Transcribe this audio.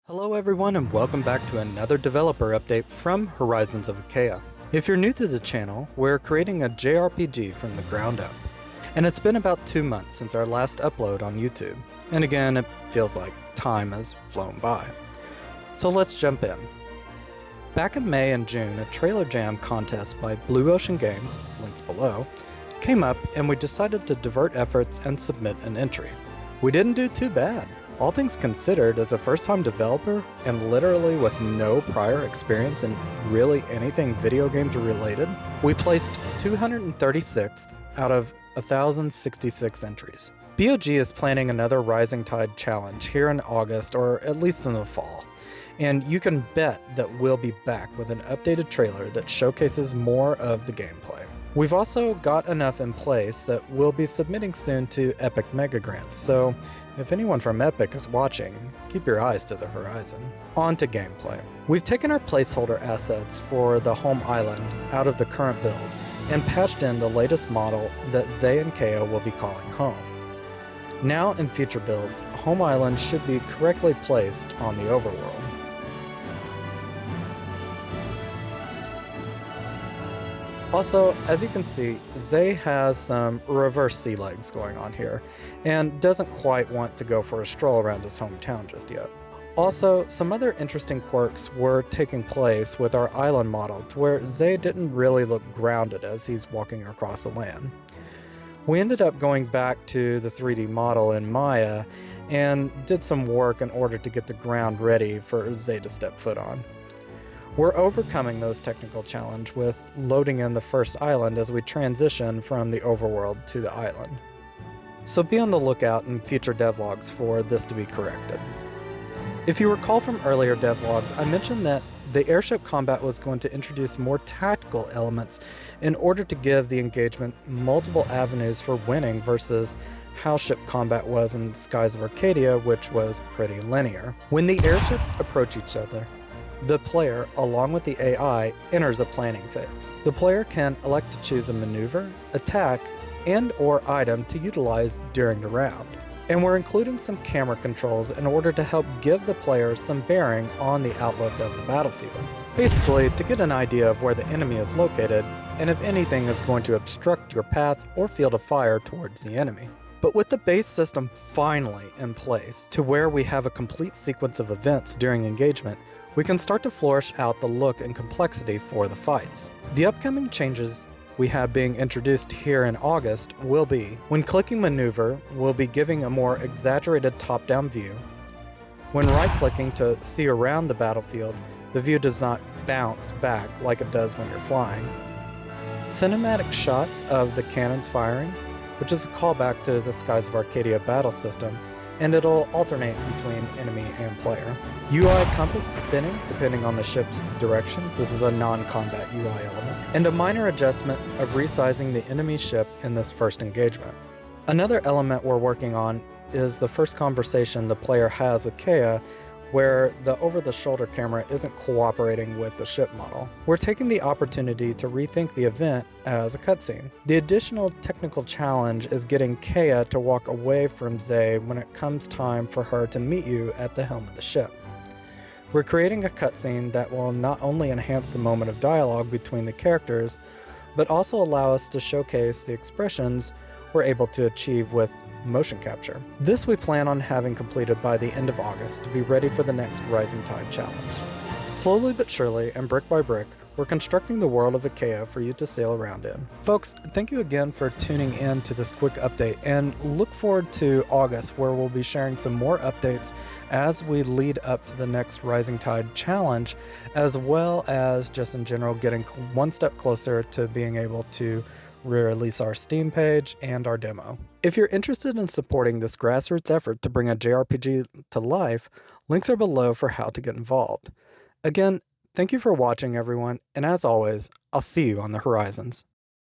Hello everyone and welcome back to another developer update from Horizons of Achaea. If you're new to the channel, we're creating a JRPG from the ground up. And it's been about 2 months since our last upload on YouTube. And again, it feels like time has flown by. So let's jump in. Back in May and June, a trailer jam contest by Blue Ocean Games, links below, came up and we decided to divert efforts and submit an entry. We didn't do too bad. All things considered, as a first-time developer, and literally with no prior experience in really anything video games related, we placed 236th out of 1,066 entries. BOG is planning another Rising Tide challenge here in August, or at least in the fall, and you can bet that we'll be back with an updated trailer that showcases more of the gameplay. We've also got enough in place that we'll be submitting soon to Epic Mega Grants, so if anyone from Epic is watching, keep your eyes to the horizon. On to gameplay. We've taken our placeholder assets for the home island out of the current build and patched in the latest model that Zay and Kea will be calling home. Now in future builds, home island should be correctly placed on the overworld. Also, as you can see, Zay has some reverse sea legs going on here, and doesn't quite want to go for a stroll around his hometown just yet. Also, some other interesting quirks were taking place with our island model, to where Zay didn't really look grounded as he's walking across the land. We ended up going back to the 3D model in Maya, and did some work in order to get the ground ready for Zay to step foot on. We're overcoming those technical challenges with loading in the first island as we transition from the overworld to the island. So be on the lookout in future devlogs for this to be corrected. If you recall from earlier devlogs, I mentioned that the airship combat was going to introduce more tactical elements in order to give the engagement multiple avenues for winning versus how ship combat was in Skies of Arcadia, which was pretty linear. When the airships approach each other, the player, along with the AI, enters a planning phase. The player can elect to choose a maneuver, attack, and/or item to utilize during the round. And we're including some camera controls in order to help give the player some bearing on the outlook of the battlefield. Basically, to get an idea of where the enemy is located, and if anything is going to obstruct your path or field of fire towards the enemy. But with the base system finally in place, to where we have a complete sequence of events during engagement, we can start to flourish out the look and complexity for the fights. The upcoming changes we have being introduced here in August will be, when clicking maneuver, we'll be giving a more exaggerated top-down view. When right-clicking to see around the battlefield, the view does not bounce back like it does when you're flying. Cinematic shots of the cannons firing, which is a callback to the Skies of Arcadia battle system, and it'll alternate between enemy and player. UI compass spinning depending on the ship's direction. This is a non-combat UI element. And a minor adjustment of resizing the enemy ship in this first engagement. Another element we're working on is the first conversation the player has with Kea, where the over-the-shoulder camera isn't cooperating with the ship model. We're taking the opportunity to rethink the event as a cutscene. The additional technical challenge is getting Kea to walk away from Zay when it comes time for her to meet you at the helm of the ship. We're creating a cutscene that will not only enhance the moment of dialogue between the characters, but also allow us to showcase the expressions we're able to achieve with motion capture. This we plan on having completed by the end of August to be ready for the next Rising Tide challenge. Slowly but surely, and brick by brick, we're constructing the world of Achaea for you to sail around in. Folks, thank you again for tuning in to this quick update, and look forward to August, where we'll be sharing some more updates as we lead up to the next Rising Tide challenge, as well as just in general getting one step closer to being able to release our Steam page and our demo. If you're interested in supporting this grassroots effort to bring a JRPG to life, links are below for how to get involved. Again, thank you for watching everyone, and as always, I'll see you on the horizons.